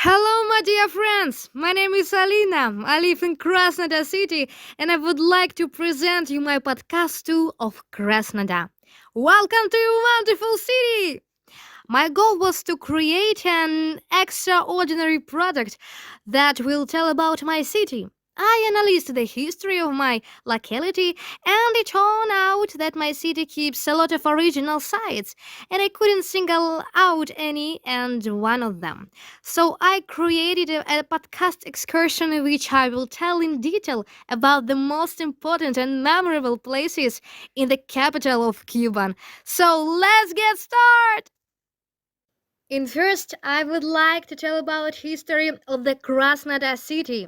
Hello, my dear friends. My name is Alina. I live in Krasnodar city, and I would like to present you my podcast tour of Krasnodar. Welcome to your wonderful city. My goal was to create an extraordinary product that will tell about my city. I analyzed the history of my locality, and it turned out that my city keeps a lot of original sites, and I couldn't single out any and one of them. So I created a podcast excursion in which I will tell in detail about the most important and memorable places in the capital of Cuba. So let's get started! In first, I would like to tell about history of the Krasnodar city.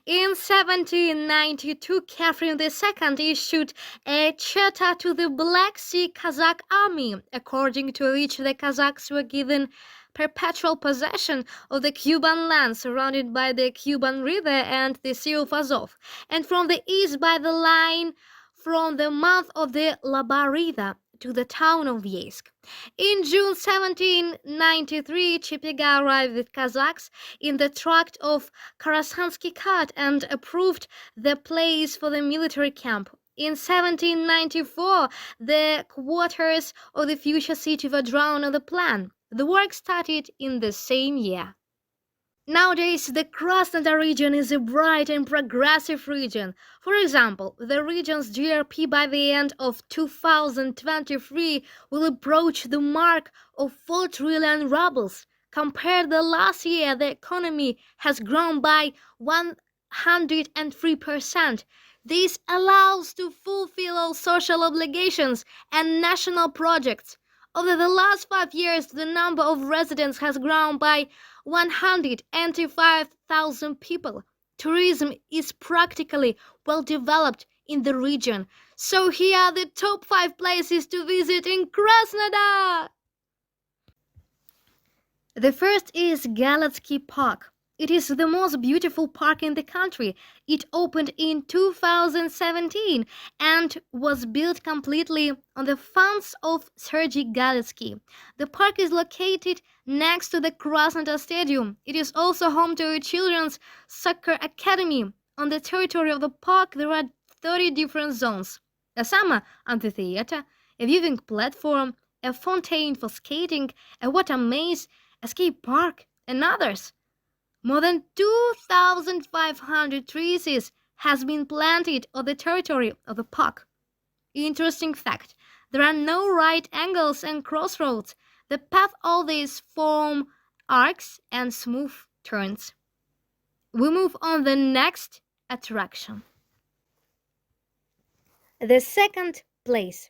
In 1792, Catherine II issued a charter to the Black Sea Kazakh army, according to which the Kazakhs were given perpetual possession of the Cuban land surrounded by the Cuban River and the Sea of Azov, and from the east by the line from the mouth of the Labar River to the town of Yeysk. In June 1793, Chipega arrived with Kazakhs in the tract of Karashansky Khat and approved the place for the military camp. In 1794, the quarters of the future city were drawn on the plan. The work started in the same year. Nowadays, the Krasnodar region is a bright and progressive region. For example, the region's GRP by the end of 2023 will approach the mark of 4 trillion rubles. Compared to last year, the economy has grown by 103%. This allows to fulfill all social obligations and national projects. Over the last 5 years, the number of residents has grown by 185,000 people. Tourism is practically well developed in the region. So here are the top 5 places to visit in Krasnodar. The first is Galitsky Park. It is the most beautiful park in the country. It opened in 2017 and was built completely on the funds of Sergei Galitsky. The park is located next to the Krasnodar Stadium. It is also home to a children's soccer academy. On the territory of the park, there are 30 different zones: a summer amphitheater, a viewing platform, a fountain for skating, a water maze, a skate park, and others. More than 2,500 trees has been planted on the territory of the park. Interesting fact, there are no right angles and crossroads. The path always form arcs and smooth turns. We move on the next attraction. The second place.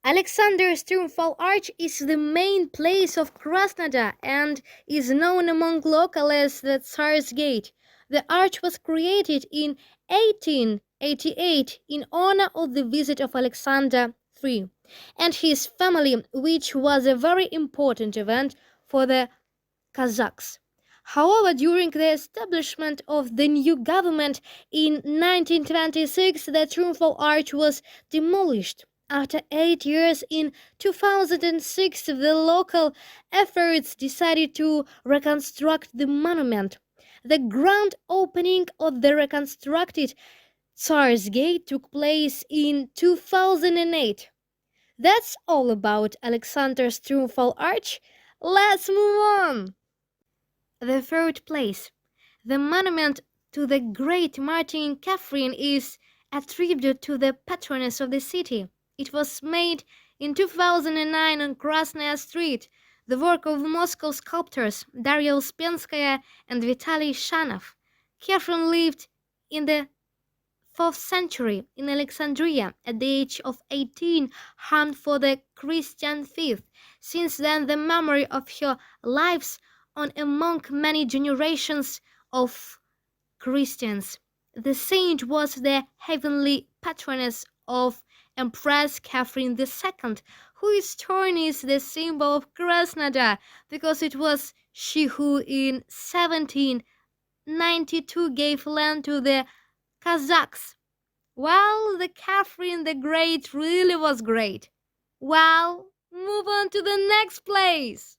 Alexander's Triumphal Arch is the main place of Krasnodar and is known among locals as the Tsar's Gate. The arch was created in 1888 in honor of the visit of Alexander III and his family, which was a very important event for the Kazakhs. However, during the establishment of the new government in 1926, the Triumphal Arch was demolished. After 8 years, in 2006, the local efforts decided to reconstruct the monument. The grand opening of the reconstructed Tsar's Gate took place in 2008. That's all about Alexander's Triumphal Arch. Let's move on. The third place. The monument to the great Martin Catherine is a tribute to the patroness of the city. It was made in 2009 on Krasnaya Street, the work of Moscow sculptors Daria Uspenskaya and Vitaly Shanov. Catherine lived in the 4th century in Alexandria at the age of 18, harmed for the Christian faith. Since then, the memory of her lives on among many generations of Christians. The saint was the heavenly patroness of Empress Catherine II, who in turn is the symbol of Krasnodar, because it was she who in 1792 gave land to the Kazakhs. Well, the Catherine the Great really was great. Well, move on to the next place.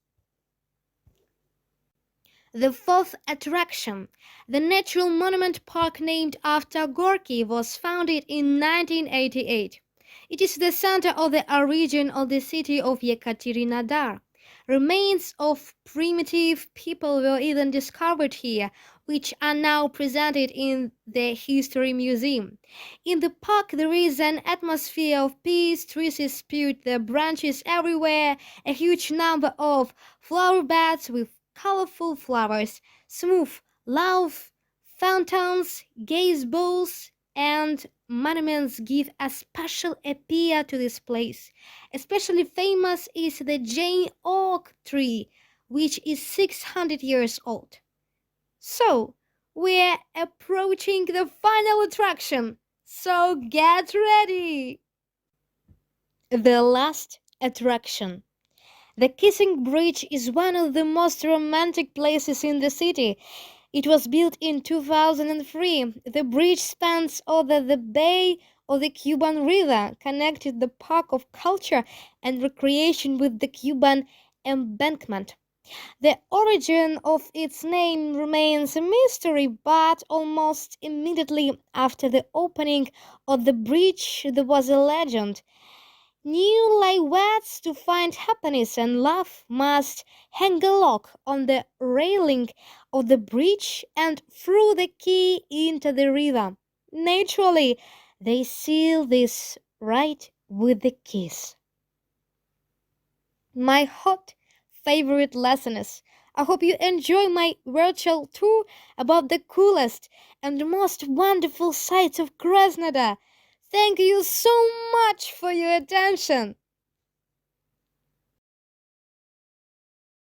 The fourth attraction, the natural monument park named after Gorky, was founded in 1988. It is the center of the origin of the city of Yekaterinodar. Remains of primitive people were even discovered here, which are now presented in the History Museum. In the park, there is an atmosphere of peace, trees spread their branches everywhere, a huge number of flower beds with colorful flowers, smooth love fountains, gazebos, and monuments give a special appeal to this place. Especially famous is the giant oak tree, which is 600 years old. So, we're approaching the final attraction, so get ready! The last attraction. The Kissing Bridge is one of the most romantic places in the city. It was built in 2003. The bridge spans over the bay of the Cuban River, connecting the Park of Culture and Recreation with the Cuban embankment. The origin of its name remains a mystery, but almost immediately after the opening of the bridge, there was a legend. Newlyweds to find happiness and love must hang a lock on the railing of the bridge and throw the key into the river. Naturally, they seal this rite with a kiss. My hot favorite listeners, I hope you enjoy my virtual tour about the coolest and most wonderful sights of Krasnodar. Thank you so much for your attention.